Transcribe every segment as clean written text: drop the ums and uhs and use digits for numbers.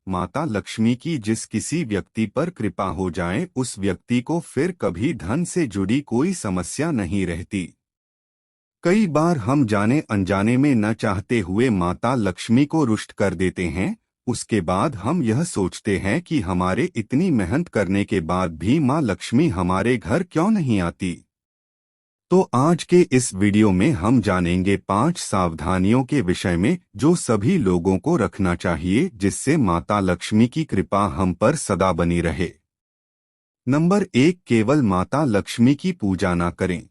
माता लक्ष्मी की जिस किसी व्यक्ति पर कृपा हो जाए उस व्यक्ति को फिर कभी धन से जुड़ी कोई समस्या नहीं रहती। कई बार हम जाने अनजाने में न चाहते हुए माता लक्ष्मी को रुष्ट कर देते हैं। उसके बाद हम यह सोचते हैं कि हमारे इतनी मेहनत करने के बाद भी माँ लक्ष्मी हमारे घर क्यों नहीं आती। तो आज के इस वीडियो में हम जानेंगे 5 सावधानियों के विषय में जो सभी लोगों को रखना चाहिए जिससे माता लक्ष्मी की कृपा हम पर सदा बनी रहे। नंबर 1, केवल माता लक्ष्मी की पूजा न करें।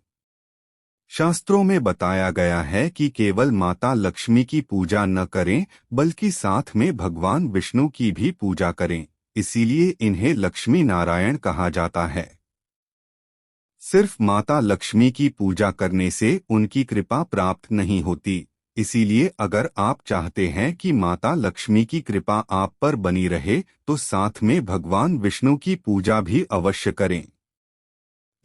शास्त्रों में बताया गया है कि केवल माता लक्ष्मी की पूजा न करें बल्कि साथ में भगवान विष्णु की भी पूजा करें, इसीलिए इन्हें लक्ष्मी नारायण कहा जाता है। सिर्फ माता लक्ष्मी की पूजा करने से उनकी कृपा प्राप्त नहीं होती, इसीलिए अगर आप चाहते हैं कि माता लक्ष्मी की कृपा आप पर बनी रहे तो साथ में भगवान विष्णु की पूजा भी अवश्य करें।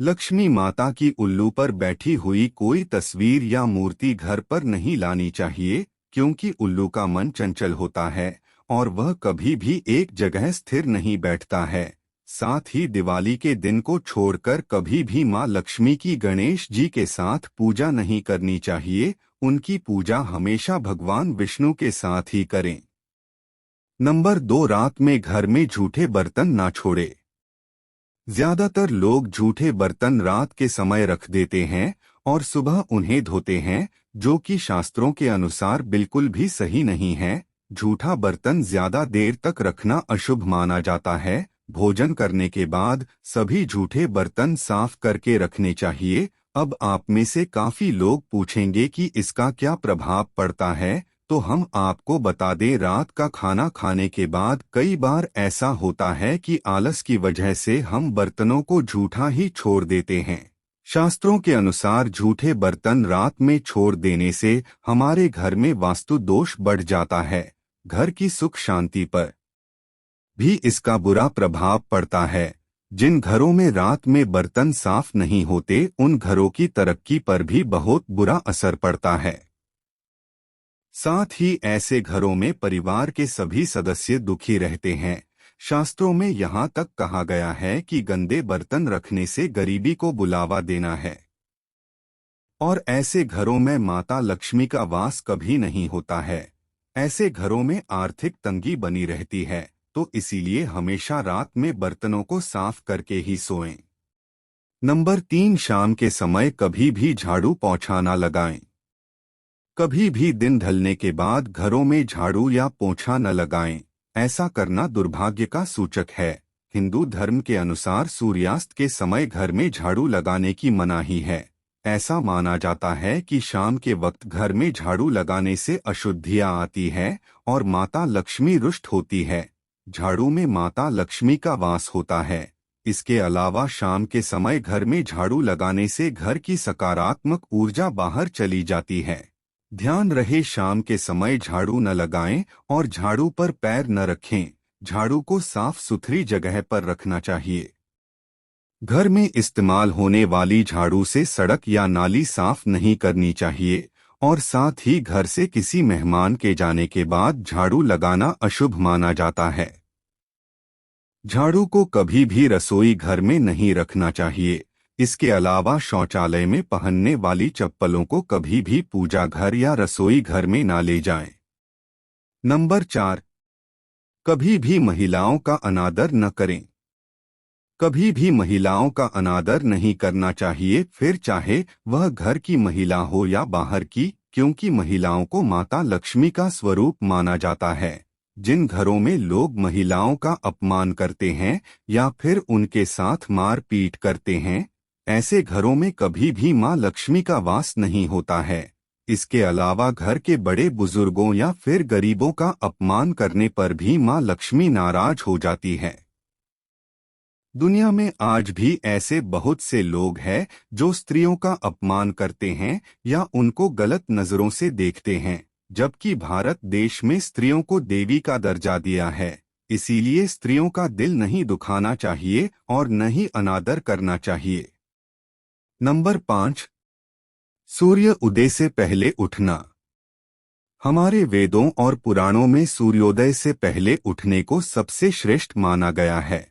लक्ष्मी माता की उल्लू पर बैठी हुई कोई तस्वीर या मूर्ति घर पर नहीं लानी चाहिए, क्योंकि उल्लू का मन चंचल होता है और वह कभी भी एक जगह स्थिर नहीं बैठता है। साथ ही दिवाली के दिन को छोड़कर कभी भी माँ लक्ष्मी की गणेश जी के साथ पूजा नहीं करनी चाहिए, उनकी पूजा हमेशा भगवान विष्णु के साथ ही करें। नंबर 2, रात में घर में झूठे बर्तन ना छोड़े। ज्यादातर लोग झूठे बर्तन रात के समय रख देते हैं और सुबह उन्हें धोते हैं, जो कि शास्त्रों के अनुसार बिल्कुल भी सही नहीं है। झूठा बर्तन ज्यादा देर तक रखना अशुभ माना जाता है। भोजन करने के बाद सभी झूठे बर्तन साफ करके रखने चाहिए। अब आप में से काफी लोग पूछेंगे कि इसका क्या प्रभाव पड़ता है, तो हम आपको बता दें, रात का खाना खाने के बाद कई बार ऐसा होता है कि आलस की वजह से हम बर्तनों को झूठा ही छोड़ देते हैं। शास्त्रों के अनुसार झूठे बर्तन रात में छोड़ देने से हमारे घर में वास्तु दोष बढ़ जाता है। घर की सुख शांति पर भी इसका बुरा प्रभाव पड़ता है। जिन घरों में रात में बर्तन साफ नहीं होते उन घरों की तरक्की पर भी बहुत बुरा असर पड़ता है। साथ ही ऐसे घरों में परिवार के सभी सदस्य दुखी रहते हैं। शास्त्रों में यहाँ तक कहा गया है कि गंदे बर्तन रखने से गरीबी को बुलावा देना है और ऐसे घरों में माता लक्ष्मी का वास कभी नहीं होता है। ऐसे घरों में आर्थिक तंगी बनी रहती है, तो इसीलिए हमेशा रात में बर्तनों को साफ करके ही सोएं। नंबर 3, शाम के समय कभी भी झाड़ू पोंछा ना लगाएं। कभी भी दिन ढलने के बाद घरों में झाड़ू या पोंछा न लगाएं। ऐसा करना दुर्भाग्य का सूचक है। हिंदू धर्म के अनुसार सूर्यास्त के समय घर में झाड़ू लगाने की मनाही है। ऐसा माना जाता है कि शाम के वक्त घर में झाड़ू लगाने से अशुद्धियां आती है और माता लक्ष्मी रुष्ट होती है। झाड़ू में माता लक्ष्मी का वास होता है। इसके अलावा शाम के समय घर में झाड़ू लगाने से घर की सकारात्मक ऊर्जा बाहर चली जाती है। ध्यान रहे, शाम के समय झाड़ू न लगाएं और झाड़ू पर पैर न रखें। झाड़ू को साफ सुथरी जगह पर रखना चाहिए। घर में इस्तेमाल होने वाली झाड़ू से सड़क या नाली साफ नहीं करनी चाहिए और साथ ही घर से किसी मेहमान के जाने के बाद झाड़ू लगाना अशुभ माना जाता है। झाड़ू को कभी भी रसोई घर में नहीं रखना चाहिए। इसके अलावा शौचालय में पहनने वाली चप्पलों को कभी भी पूजा घर या रसोई घर में ना ले जाएं। नंबर 4, कभी भी महिलाओं का अनादर न करें। कभी भी महिलाओं का अनादर नहीं करना चाहिए, फिर चाहे वह घर की महिला हो या बाहर की, क्योंकि महिलाओं को माता लक्ष्मी का स्वरूप माना जाता है। जिन घरों में लोग महिलाओं का अपमान करते हैं या फिर उनके साथ मार पीट करते हैं, ऐसे घरों में कभी भी माँ लक्ष्मी का वास नहीं होता है। इसके अलावा घर के बड़े बुजुर्गों या फिर गरीबों का अपमान करने पर भी माँ लक्ष्मी नाराज हो जाती है। दुनिया में आज भी ऐसे बहुत से लोग हैं जो स्त्रियों का अपमान करते हैं या उनको गलत नजरों से देखते हैं, जबकि भारत देश में स्त्रियों को देवी का दर्जा दिया है। इसीलिए स्त्रियों का दिल नहीं दुखाना चाहिए और न ही अनादर करना चाहिए। नंबर 5, सूर्य उदय से पहले उठना। हमारे वेदों और पुराणों में सूर्योदय से पहले उठने को सबसे श्रेष्ठ माना गया है।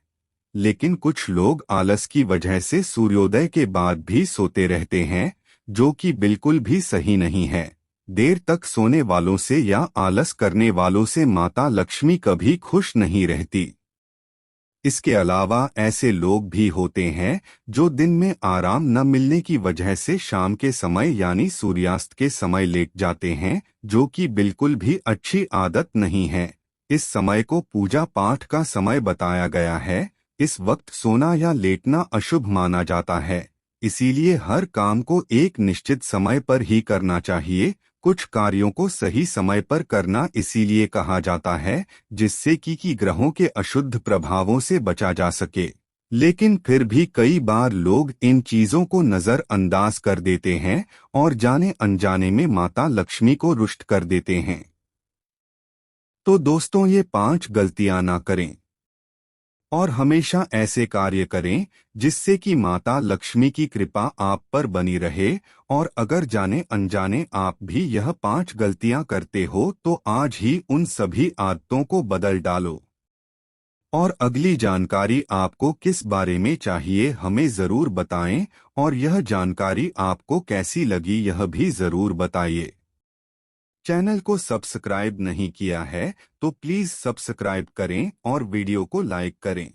लेकिन कुछ लोग आलस की वजह से सूर्योदय के बाद भी सोते रहते हैं, जो कि बिल्कुल भी सही नहीं है। देर तक सोने वालों से या आलस करने वालों से माता लक्ष्मी कभी खुश नहीं रहती। इसके अलावा ऐसे लोग भी होते हैं जो दिन में आराम न मिलने की वजह से शाम के समय यानी सूर्यास्त के समय लेट जाते हैं, जो कि बिल्कुल भी अच्छी आदत नहीं है। इस समय को पूजा पाठ का समय बताया गया है। इस वक्त सोना या लेटना अशुभ माना जाता है। इसीलिए हर काम को एक निश्चित समय पर ही करना चाहिए। कुछ कार्यों को सही समय पर करना इसीलिए कहा जाता है, जिससे कि ग्रहों के अशुद्ध प्रभावों से बचा जा सके। लेकिन फिर भी कई बार लोग इन चीजों को नजरअंदाज कर देते हैं और जाने अनजाने में माता लक्ष्मी को रुष्ट कर देते हैं। तो दोस्तों, ये 5 गलतियां ना करें और हमेशा ऐसे कार्य करें जिससे कि माता लक्ष्मी की कृपा आप पर बनी रहे। और अगर जाने अनजाने आप भी यह 5 गलतियां करते हो तो आज ही उन सभी आदतों को बदल डालो। और अगली जानकारी आपको किस बारे में चाहिए हमें ज़रूर बताएं, और यह जानकारी आपको कैसी लगी यह भी ज़रूर बताइए। चैनल को सब्सक्राइब नहीं किया है तो प्लीज़ सब्सक्राइब करें और वीडियो को लाइक करें।